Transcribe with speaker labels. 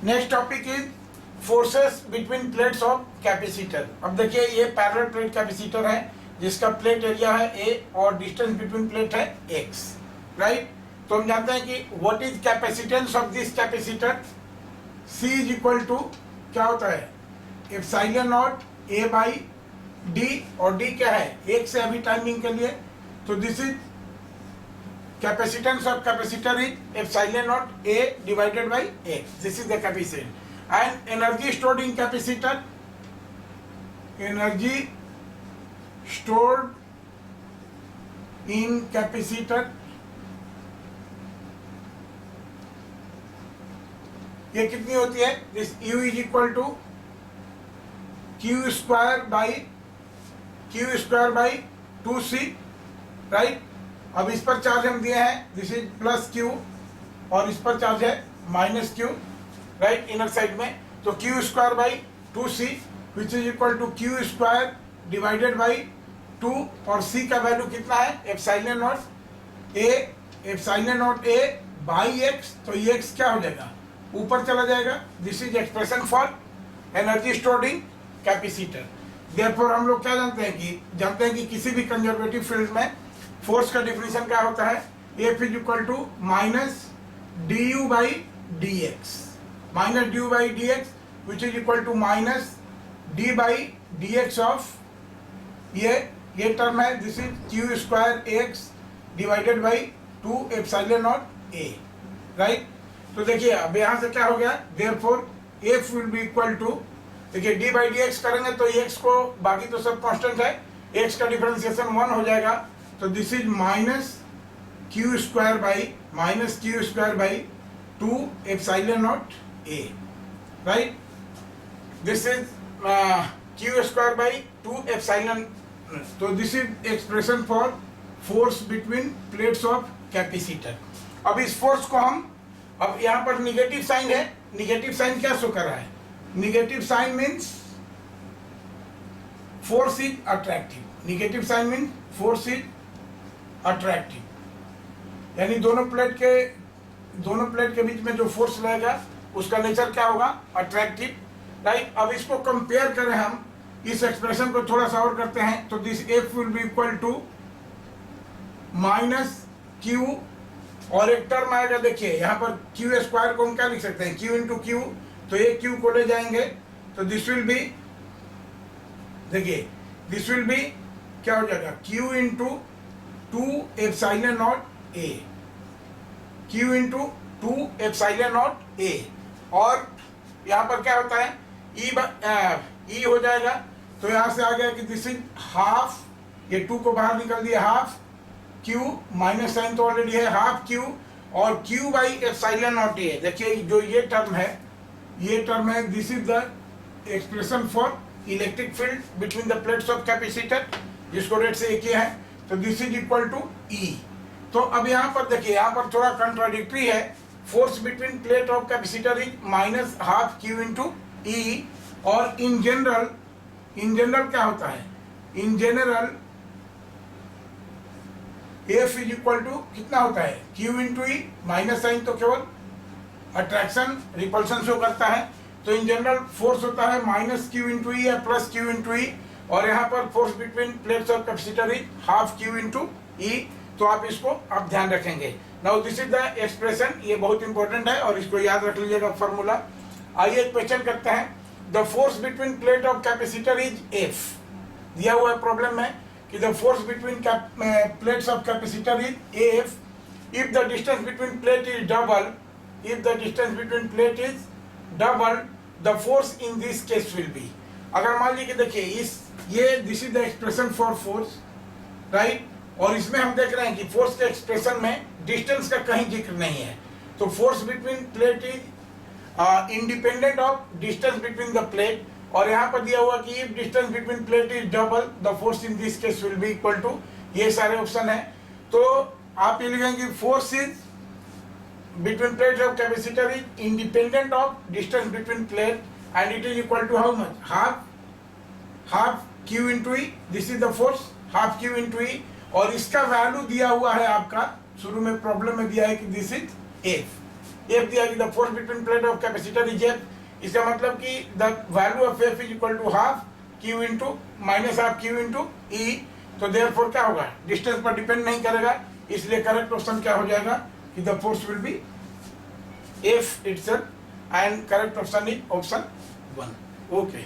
Speaker 1: Next topic is forces between plates of capacitor. अब देखिए ये पैरेलल प्लेट कैपेसिटर है जिसका प्लेट एरिया है a और डिस्टेंस बिटवीन प्लेट है x, राइट। तो हम जानते हैं कि what is capacitance of this capacitor. C is equal to क्या होता है epsilon naught a by d, और d क्या है 1 से अभी टाइमिंग के लिए, तो this is capacitance of capacitor is epsilon naught a divided by x. This is the capacitance. And energy stored in capacitor, energy stored in capacitor, ये कितनी होती है, this U is equal to q square by 2c, right। अब इस पर charge हम दिए हैं, दिस इज प्लस क्यू, और इस पर चार्ज है minus Q, right, inner side में। तो Q square by 2c which is equal to Q square divided by 2, और c का वैल्यू कितना है epsilon naught a by x, तो ये x क्या हो जाएगा ऊपर चला जाएगा। This is expression for energy stored in capacitor. Therefore हम लोग क्या जानते हैं कि किसी भी कंजर्वेटिव फील्ड में फोर्स का डिफिनेशन क्या होता है, F is equal to minus D U by D X, minus D U by D X which is equal to minus D by D X of ये टर्म है, this is Q square X divided by 2 epsilon not a, right. तो देखिए अब यहाँ से क्या हो गया, therefore F will be equal to, देखिए डी बाई डी एक्स करेंगे तो एक्स को, बाकी तो सब कांस्टेंट है, एक्स का डिफरेंशिएशन 1 हो जाएगा, तो this is minus q square by 2 epsilon not a, right. This is Q square by 2 epsilon, तो this is expression for force between plates of capacitor. अब इस फोर्स को हम, अब यहाँ पर निगेटिव साइन है, निगेटिव साइन क्या शो कर रहा है, negative sign means force is attractive, negative sign means force is attractive, यानी दोनों प्लेट के बीच में जो फोर्स रहेगा उसका नेचर क्या होगा अट्रैक्टिव, राइट। अब इसको कंपेयर करें हम, इस एक्सप्रेशन को थोड़ा सा और करते हैं, तो this F will be equal to minus Q, और एक टर्म आएगा, देखिए यहाँ पर क्यू स्क्वायर को हम क्या लिख सकते हैं क्यू इंटू क्यू, तो ये क्यू को ले जाएंगे, तो दिस विल बी, देखिए दिस विल बी क्या हो जाएगा Q into 2 epsilon not a, Q into 2 epsilon not a, और यहाँ पर क्या होता है ई हो जाएगा, तो यहाँ से आ गया कि दिस इज हाफ, ये 2 को बाहर निकल दिया, हाफ क्यू, माइनस साइन तो ऑलरेडी है, हाफ क्यू और Q by epsilon not A. देखिए जो ये टर्म है, this is the expression for electric field between the plates of capacitor, जिसको रेट से किया है, तो this is equal to E। तो अब यहाँ पर देखिए, यहाँ पर थोड़ा कंट्राडिक्टरी है, force between plate of capacitor is minus half Q into E, और इन जनरल क्या होता है, in general F is equal to कितना होता है Q into E, minus sine तो केवल अट्रैक्शन रिपल्सन शो करता है, तो इन जनरल फोर्स होता है माइनस क्यू इंटू ई या प्लस क्यू इंटू ई, और यहाँ पर force between plates of capacitor is half Q into e, तो आप इसको आप ध्यान रखेंगे। Now this is the expression, ये बहुत इंपॉर्टेंट है और इसको याद रख लीजिएगा फॉर्मूला। आइए एक क्वेश्चन करते हैं, the force between plate of capacitor is F, दिया हुआ है प्रॉब्लम में कि the force between plates of capacitor is AF, if the distance between plate is double, the force in this case will B. अगर मान लीजिए कि देखिए this is the expression for force, right, और इसमें हम देख रहे हैं कि फोर्स के एक्सप्रेशन में डिस्टेंस का कहीं जिक्र नहीं है, तो force between plate is independent of distance between the plate, और यहाँ पर दिया हुआ कि if distance between plate is double the force in this case will be equal to, ये सारे ऑप्शन है। तो आप ये लिखेंगे force is between plates of capacitor is independent of distance between plate, and it is equal to how much, half Q into E, this is the force half Q into ई, और इसका value दिया हुआ है आपका शुरू में problem में दिया है कि दिस इज F, एफ दिया कि the force between plate of capacitor is F, इसका मतलब कि the value of F is equal to half Q into minus half Q into e. तो देयरफॉर क्या होगा, डिस्टेंस पर डिपेंड नहीं करेगा, इसलिए करेक्ट ऑप्शन क्या हो जाएगा कि the force will be F itself, and correct option is option 1। Okay.